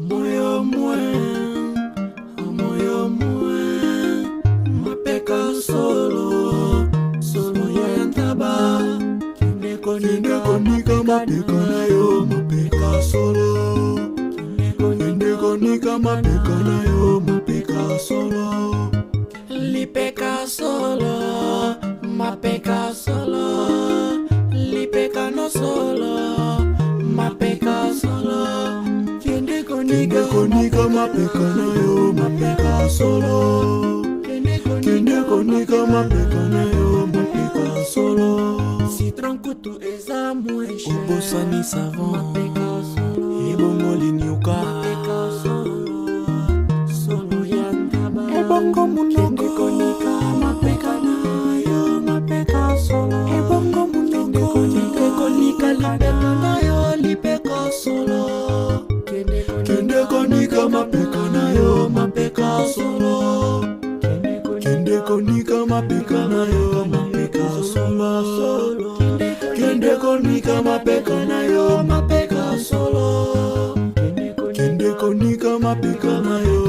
moyo mwe, moyo mwe, mapeka solo, solo ya ntaba, kinde konika mapeka na yo, mapeka solo, kinde konika mapeka na yo, mapeka solo, lipeka solo, mapeka solo, lipeka no solo, mapeka solo, kinde konika mapeka na yo, mapeka solo, kinde konika mapeka na yo, mapeka solo. Citron kutu eza mweche, obosani savon, mapeka solo, ebongo linyuka, mapeka solo, solo ya ntaba, ebongo munoko, kinde konika mapeka na yo, mapeka solo, ebongo munoko, kinde konika lipeka na yo, lipeka solo, kinde konika mapeka na yo, mapeka solo, kinde konika mapeka na yo, mapeka solo, kinde konika mapeka na yo, mapeka solo, kinde konika mapeka na yo.